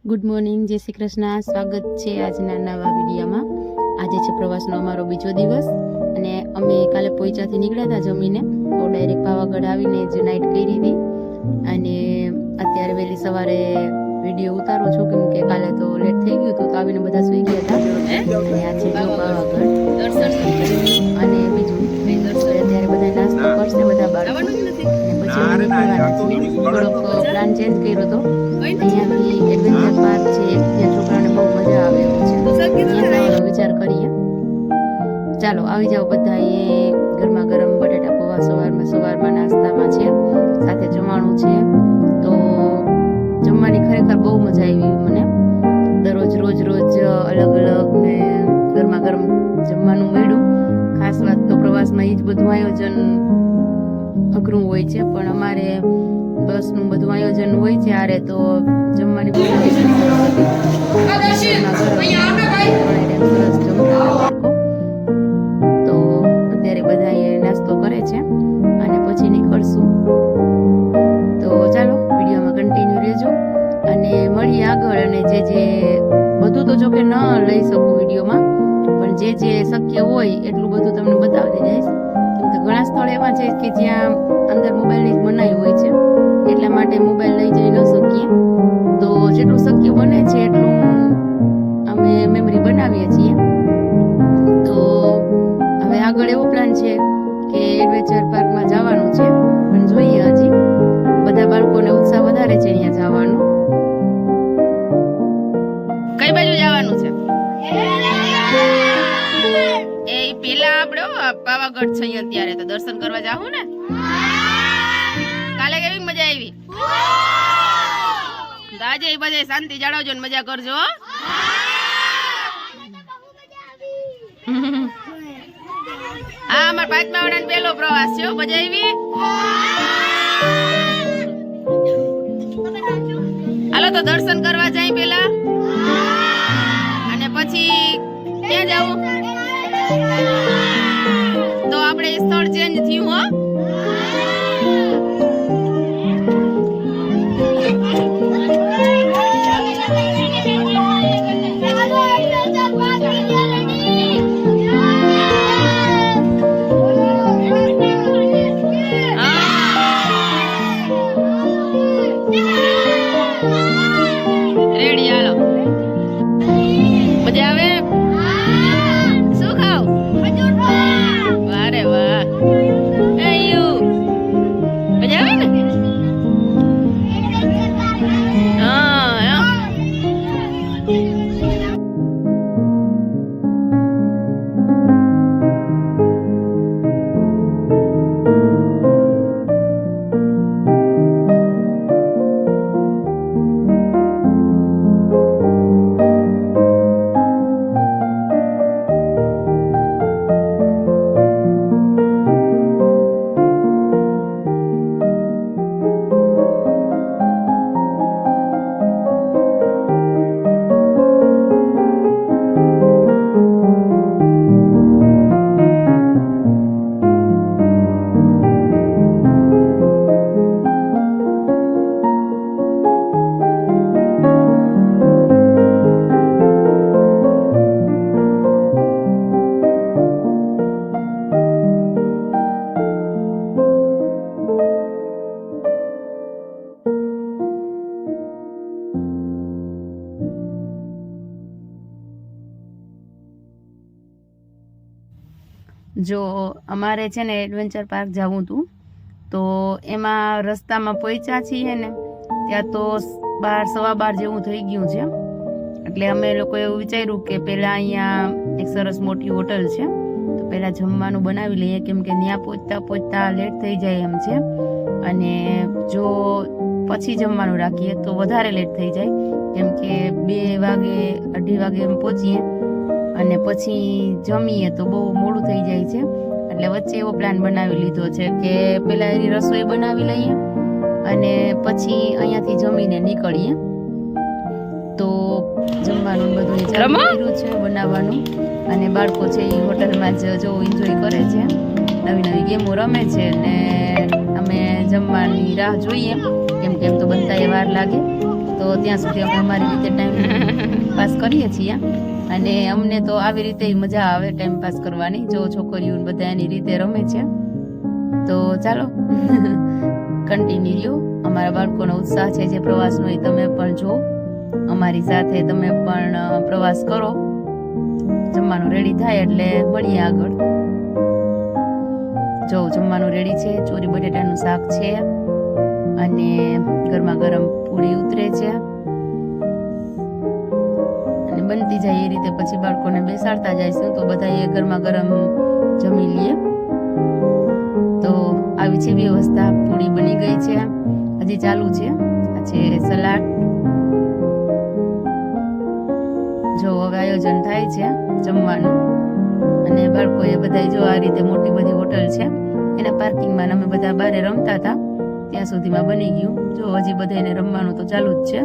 Good morning, જય શ્રી કૃષ્ણ. સ્વાગત છે આજના નવા વિડીયોમાં. આજે છે પ્રવાસનો અમારો બીજો દિવસ અને અમે કાલે પોઈચાથી નીકળ્યા હતા જમીને, તો ડાયરેક્ટ પાવાગઢ આવીને જ નાઇટ કરી હતી અને અત્યારે વહેલી સવારે વિડીયો ઉતારું છું કેમ કે કાલે તો લેટ થઈ ગયું હતું, તો આવીને બધા સૂઈ ગયા હતા. અને આ છે જો પાવાગઢ અને બીજું અત્યારે બધા નાસ્તો કરશે બધા બાળકો અને પછી અમે નીકળવાના છીએ. થોડોક પ્લાન ચેન્જ કર્યો હતો. અહીંયાથી એડવેન્ચર પાર્ક છે જ્યાં છોકરાઓને બહુ મજા આવે એવું છે, ત્યાં જવાનો વિચાર કરીએ. ચાલો આવી જાઓ બધા. એ ગરમા ગરમ બટેટા પૌવા સવારમાં નાસ્તામાં છે, સાથે જમવાનું છે. તો જમવાની ખરેખર બહુ મજા આવી મને. રોજ અલગ ને ગરમા ગરમ જમવાનું મળ્યું. ખાસ વાત તો પ્રવાસમાં એ જ બધું આયોજન અઘરું હોય છે, પણ અમારે બસનું બધું આયોજન હોય છે આરે, તો જમવાની બહુ સરસ જમતા બાળકો. તો અત્યારે બધા નાસ્તો કરે છે અને પછી નીકળશું. તો ચાલો વિડીયોમાં કન્ટિન્યુ રહેજો અને મળીએ આગળ. અને જે બધું તો જો કે ન લઈ શકું વિડીયોમાં, પણ જે શક્ય હોય એટલું બધું તમને બતાવતી જઈશ. કેમ કે ઘણા સ્થળ એવા છે કે જ્યાં અંદર મોબાઈલની મનાઈ હોય છે, એટલા માટે મોબાઈલ લઈ જઈ ન શકીએ. તો જેટલું શક્ય બને છે એટલું અમે મેમરી બનાવીએ છીએ. તો હવે આગળ એવો પ્લાન છે કે એડવેન્ચર પાર્કમાં જવાનું છે, પણ જોઈએ હજી બધા બાળકોને ઉત્સાહ વધારે છે અહીંયા જવાનો. કઈ બાજુ જવાનું છે? એ પેલા આપણે પાવાગઢ છે અત્યારે, તો દર્શન કરવા જાવું ને. કાલે કેવી મજા આવી? આજે એ બધે શાંતિ જાળવજો ને મજા કરજો. હા, અમાર પાંચમા વાળાનો પહેલો પ્રવાસ છે. મજા આવી? હાલો તો દર્શન કરવા જાય પેલા, અને પછી ક્યાં જાવું? તો આપણે સ્થળ ચેન્જ થયું હો. રેડી, હાલો. મજા આવે? શું ખાવ? વારે વાહ, મજા આવે ને? જો અમારે છે ને એડવેન્ચર પાર્ક જવું હતું, તો એમાં રસ્તામાં પહોંચ્યા છીએ ને ત્યાં તો 12:15 જેવું થઈ ગયું છે. એટલે અમે લોકો એવું વિચાર્યું કે પહેલાં અહીંયા એક સરસ મોટી હોટલ છે, તો પહેલાં જમવાનું બનાવી લઈએ, કેમ કે ત્યાં પહોંચતા લેટ થઈ જાય એમ છે. અને જો પછી જમવાનું રાખીએ તો વધારે લેટ થઈ જાય, કેમ કે 2 વાગે 2:30 વાગે એમ પહોંચીએ અને પછી જમીએ તો બહુ મોડું થઈ જાય છે. એટલે વચ્ચે એવો પ્લાન બનાવી લીધો છે કે પહેલા એની રસોઈ બનાવી લઈએ અને પછી અહીંયાથી જમીને નીકળીએ. તો જમવાનું બધું ચાલુ કર્યું છે બનાવવાનું, અને બાળકો છે એ હોટલમાં જ જો એન્જોય કરે છે, નવી ગેમો રમે છે. ને અમે જમવાની રાહ જોઈએ, કેમ તો બનતા એ વાર લાગે. તો ત્યાં સુધી અમે અમારી રીતે ટાઈમ પાસ કરીએ છીએ અને અમને તો આવી રીતે મજા આવે ટાઈમ પાસ કરવાની. જો છોકરીઓ બધા એની રીતે રમે છે. તો ચાલો કન્ટિન્યુ લ્યો. અમારા બાળકોનો ઉત્સાહ છે જે પ્રવાસનો એ તમે પણ જો, અમારી સાથે તમે પણ પ્રવાસ કરો. જમવાનું રેડી થાય એટલે મળીએ આગળ. જો જમવાનું રેડી છે, ચોરી બટેટાનું શાક છે અને ગરમા ગરમ પૂરી ઉતરે છે અને બનતી જાય એ રીતે પછી બાળકોને બેસાડતા જઈશું તો બધા એ ગરમા ગરમ જમી લઈએ. તો આવી છે વ્યવસ્થા. પૂરી બની ગઈ છે, હજી ચાલુ છે. આ છે સલાડ. જો હવે આયોજન થાય છે જમવાનું અને બાળકોએ બધા જો આ રીતે મોટી બધી હોટલ છે એના પાર્કિંગમાં અમે બધા બારે રમતા હતા ત્યાં સુધીમાં બની ગયું. જો હજી બધાને રમવાનું તો ચાલુ જ છે.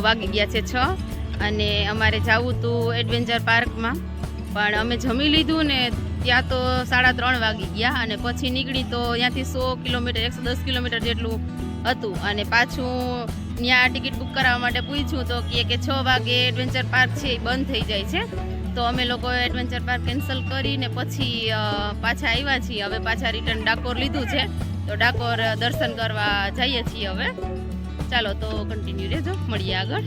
વાગી ગયા છે 6 અને અમારે જવું હતું એડવેન્ચર પાર્કમાં, પણ અમે જમી લીધું ને ત્યાં તો 3:30 વાગી ગયા અને પછી નીકળી તો ત્યાંથી 100 કિલોમીટર 110 કિલોમીટર જેટલું હતું અને પાછું ત્યાં ટિકિટ બુક કરાવવા માટે પૂછ્યું તો કે 6 વાગે એડવેન્ચર પાર્ક છે એ બંધ થઈ જાય છે. તો અમે લોકો એડવેન્ચર પાર્ક કેન્સલ કરીને પછી પાછા આવ્યા છીએ. હવે પાછા રિટર્ન ડાકોર લીધું છે તો ડાકોર દર્શન કરવા જઈએ છીએ હવે. ચાલો તો કન્ટિન્યુ રહેજો, મળીએ આગળ.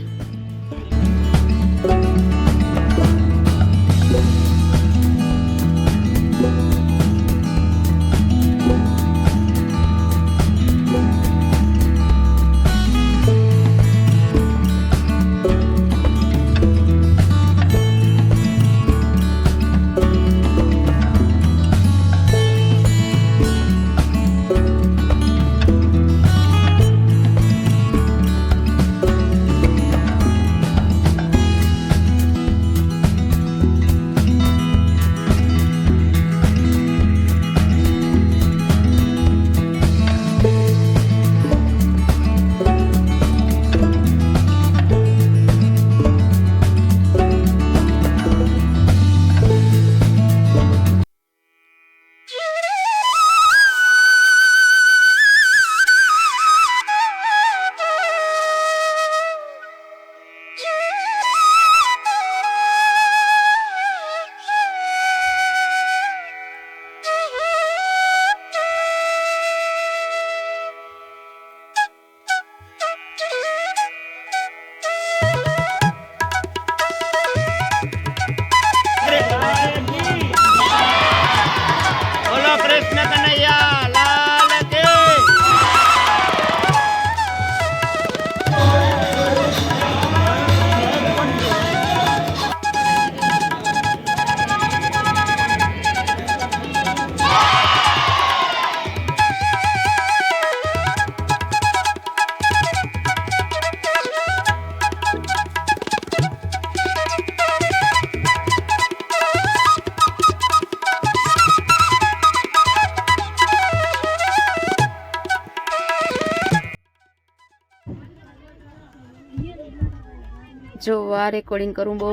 જો આ રેકોર્ડિંગ કરવું બહુ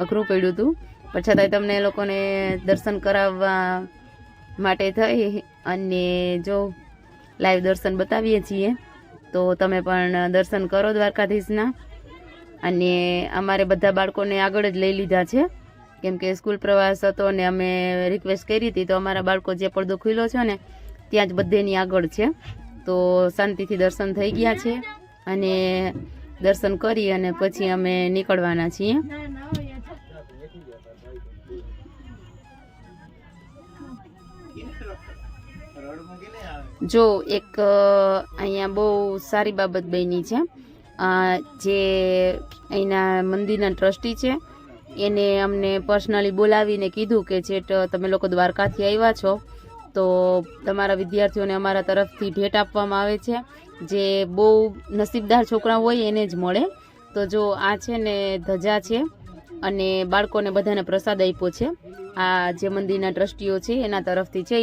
અઘરું પડ્યું હતું, પણ છતાંય તમને એ લોકોને દર્શન કરાવવા માટે થઈ અને જો લાઈવ દર્શન બતાવીએ છીએ તો તમે પણ દર્શન કરો દ્વારકાધીશના. અને અમારે બધા બાળકોને આગળ જ લઈ લીધા છે કેમ કે સ્કૂલ પ્રવાસ હતો ને અમે રિક્વેસ્ટ કરી હતી તો અમારા બાળકો જે પડદો ખુલ્લો છે ને ત્યાં જ બધેની આગળ છે. તો શાંતિથી દર્શન થઈ ગયા છે અને દર્શન કરી અને પછી અમે નીકળવાના છીએ. જો એક અહીંયા બહુ સારી બાબત બની છે. જે અહીંના મંદિરના ટ્રસ્ટી છે એને અમને પર્સનલી બોલાવીને કીધું કે જેટ તમે લોકો દ્વારકાથી આવ્યા છો તો તમારા વિદ્યાર્થીઓને અમારા તરફથી ભેટ આપવામાં આવે છે, જે બહુ નસીબદાર છોકરા હોય એને જ મળે. તો જો આ છે ને ધજા છે અને બાળકોને બધાને પ્રસાદ આપ્યો છે. આ જે મંદિરના ટ્રસ્ટીઓ છે એના તરફથી છે,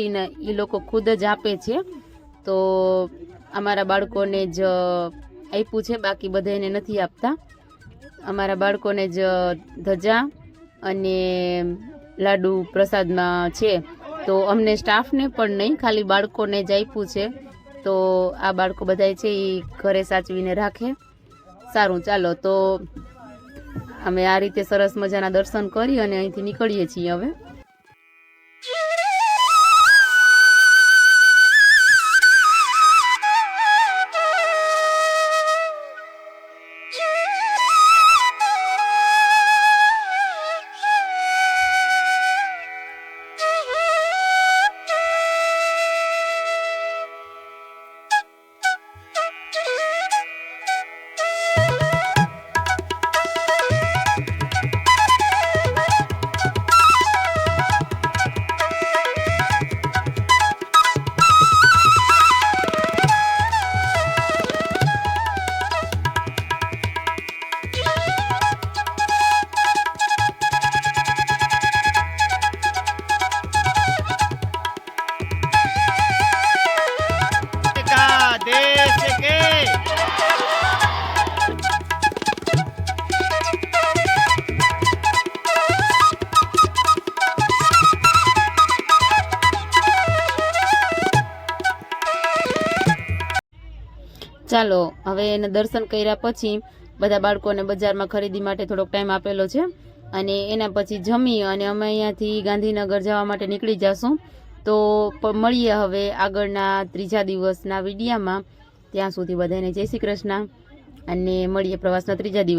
એ લોકો ખુદ જ આપે છે. તો અમારા બાળકોને જ આપ્યું છે, બાકી બધાને નથી આપતા. અમારા બાળકોને જ ધજા અને લાડુ પ્રસાદમાં છે. તો અમને સ્ટાફને પણ નહીં, ખાલી બાળકોને જ આપ્યું છે. તો આ બાળકો બધા છે એ ઘરે સાચવીને રાખે. સારું, ચાલો તો અમે આ રીતે સરસ મજાના દર્શન કરી અને અહીંથી નીકળીએ છીએ હવે. ચાલો હવે એને દર્શન કર્યા પછી બધા બાળકોને બજારમાં ખરીદી માટે થોડોક ટાઈમ આપેલો છે અને એના પછી જમી અને અમે અહીંયાથી ગાંધીનગર જવા માટે નીકળી જશું. તો મળીએ હવે આગળના ત્રીજા દિવસના વિડીયામાં. ત્યાં સુધી બધાને જય શ્રી કૃષ્ણ અને મળીએ પ્રવાસના ત્રીજા દિવસ.